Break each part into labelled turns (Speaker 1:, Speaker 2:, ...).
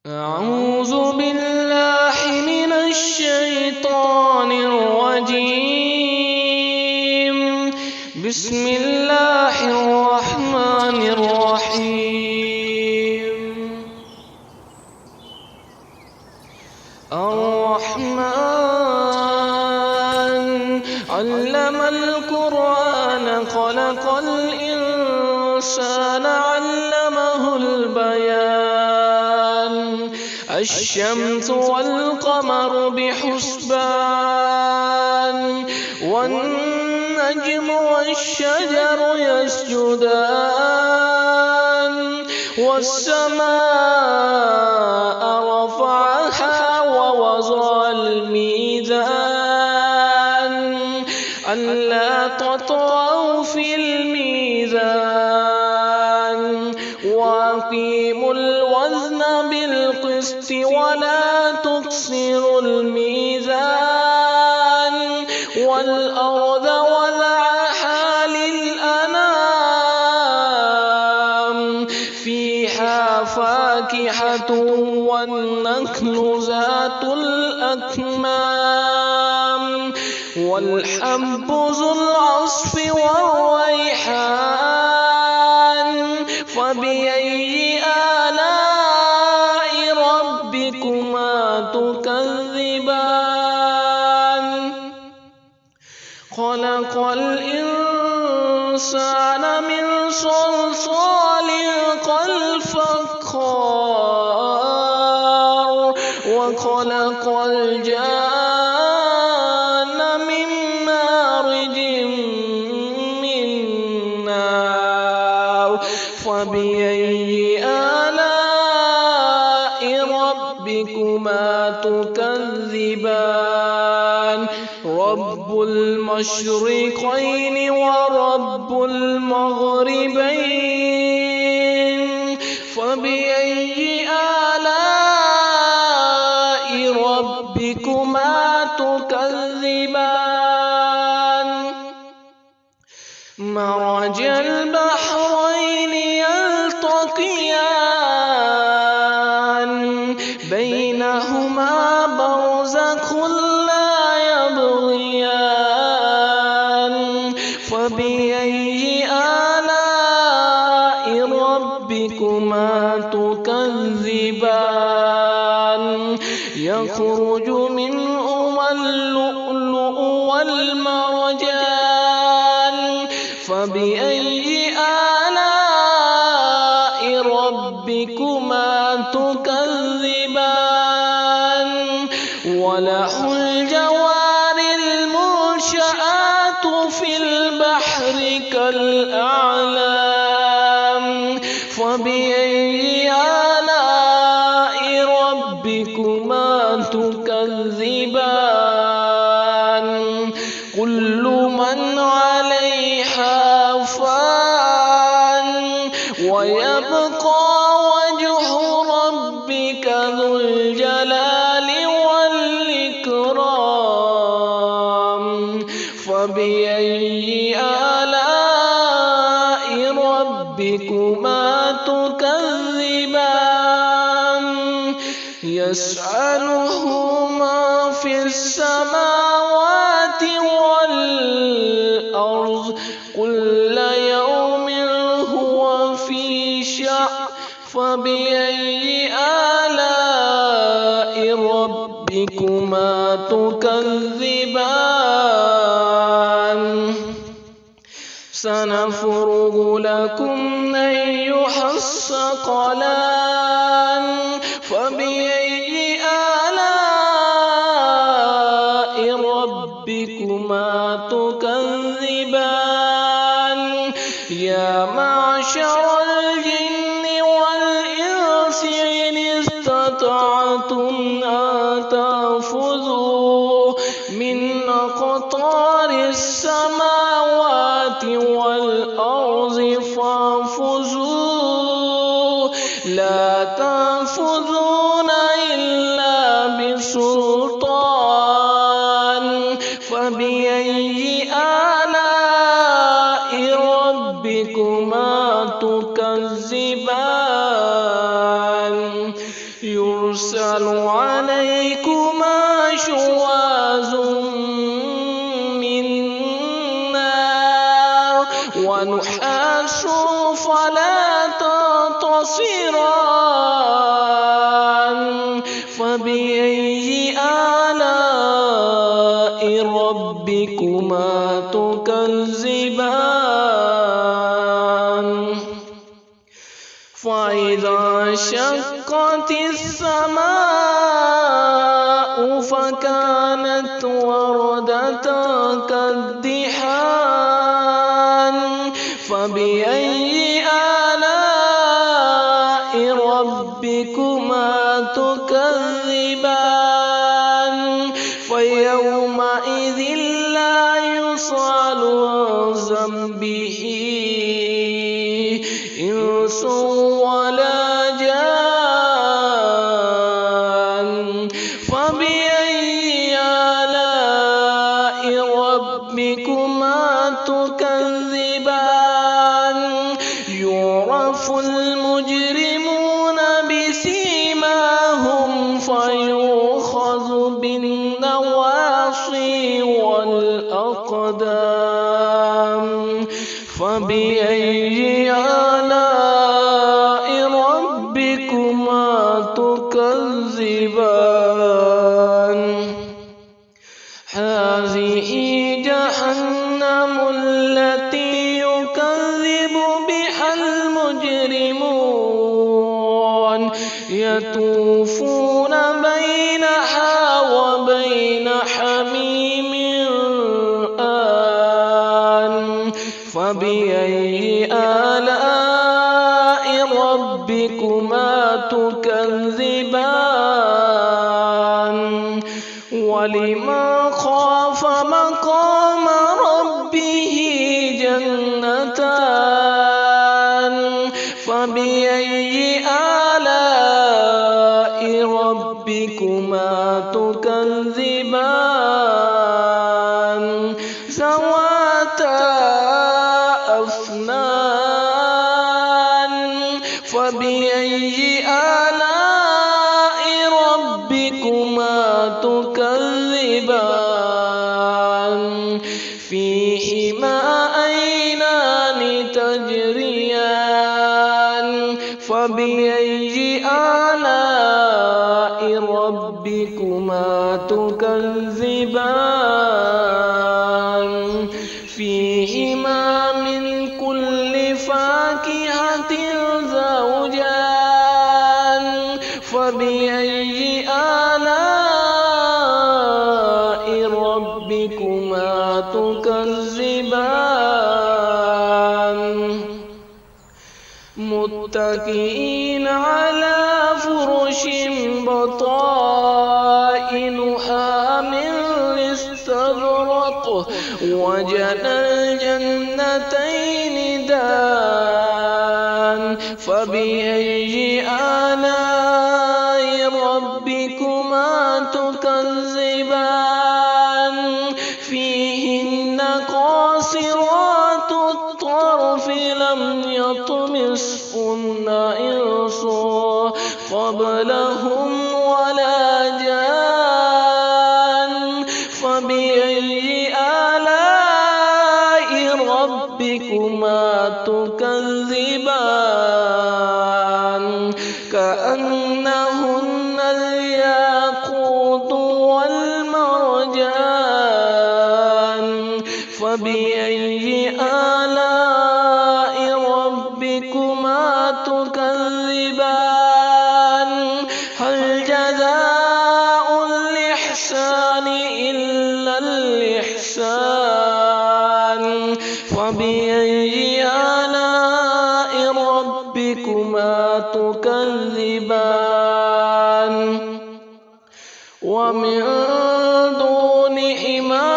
Speaker 1: أعوذ بالله من الشيطان الرجيم. بسم الله الرحمن الرحيم. الرحمن علم القرآن خلق الإنسان علمه البيان. الشمس والقمر بحسبان والنجم والشجر يسجدان والسماء رفعها ووضع الميزان ألا تطغوا في الميزان وأقيموا الوزن بالقسط ولا تخسروا الميزان والأرض وضعها للأنام فيها فاكهة والنخل ذات الأكمام والحب ذو العصف والريحان فبأي آلاء ربكما تكذبان. خلق الإنسان من صلصال كالفخار وخلق الجان من مارج من نار فبأي آلاء ربكما تكذبان. رب المشرقين ورب المغربين فبأي آلاء ربكما تكذبان. مرج البحرين يلتقيان بينهما برزخ لا يبغيان فبأي آلاء ربكما تكذبان. يخرج منهما اللؤلؤ والمرجان فبأي آلاء ربكما تكذبان. وله الجوار المنشآت في البحر كالأعلام فبأي آلاء ربكما تكذبان. كل من عليها فان ويبقى وجه ربك ذو الجلال والإكرام فبأي آلاء ربكما تكذبان. يسأله ما في السماوات والأرض كل يوم هو في شأن فبأي آلاء ربكما تكذبان. سنفرغ لكم أيها الثقلان فبأي آلاء ربكما تكذبان. يا معشر الجن والإنس إن استطعتم أن تنفذوا من أقطار السماوات والأرض فانفذوا لا تنفذون إلا بسلطان فبأي آلاء ربكما تكذبان. يرسل عليكما شواظ من نار ونحاس فلا تنتصران فبأي آلاء ربكما تكذبان فإذا انشقت السماء فكانت وردة كالدحان فبأي آلاء ربكما تكذبان فيومئذ لا يسأل عن ذنبه إنس ولا جان فبأي آلاء ربكما تكذبان يعرف المجرمون بسيماهم فيؤخذ بالنواصي والأقدام فبأي آلاء ربكما تكذبان هذه جهنم التي يكذب بها المجرمون يطوفون بينها وبين حميم آن فبأي آلاء ربكما تكذبان ولمن خاف مقام ربه جنتان فبأي آلاء ربكما تكذبان ذواتا أفنان فبأي آلاء ربكما تكذبان فيهما عينان تجريان فبأي آلاء ربكما تكذبان فيهما من كل فاكهة زوجان فبأي آلاء ربكما تكذبان متكئين على فرش بطائنها من استبرق وجنى الجنتين دان فبأي آلاء ربكما تكذبان فيهن قاصرات الطرف لم يطمثهن إنس قبلهم ولا جان فبأي آلاء ربكما تكذبان كأنهن الياقوت والمرجان فبأي آلاء ربكما تكذبان هل جزاء الإحسان إلا الإحسان فبأي آلاء ربكما تكذبان ومن دونهما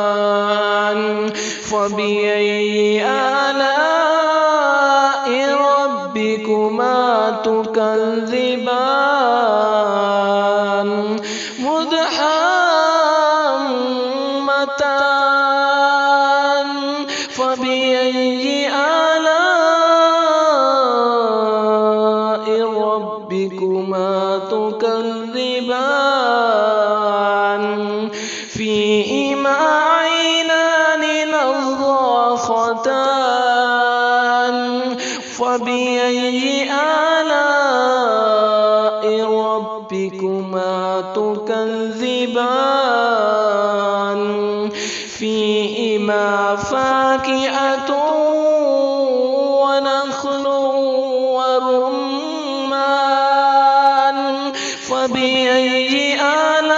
Speaker 1: جنتان فبأي آلاء ربكما تكذبان مدحمتان فبأي آلاء فبأي آلاء ربكما تكذبان فيهما فاكهة ونخل ورمان فبأي آلاء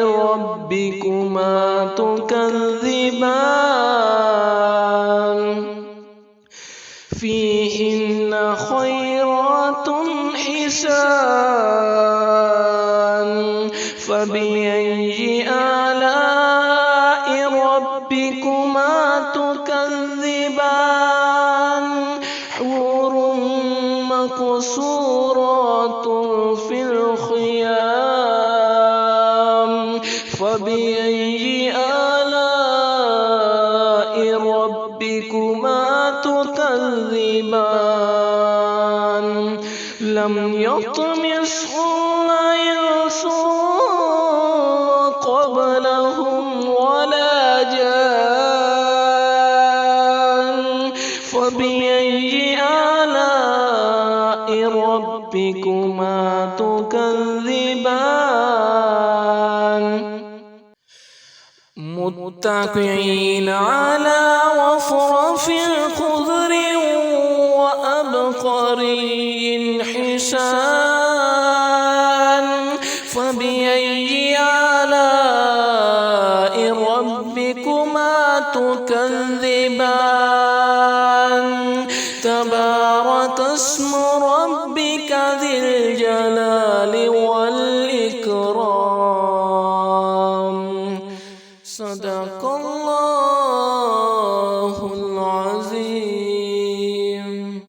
Speaker 1: ربكما تكذبان فيهن خيرات حسان فبأي آلاء ربكما تكذبان حور مقصورات في الخيام فبأي آلاء ربكما تكذبان لم يطمثهن إنس قبلهم ولا جان فبأي آلاء ربكما تكذبان متكئين على رفرف خضر وأبقري حسان فبأي آلاء ربكما تكذبان تبارك اسم ربك ذي الجلال والإكرام صدق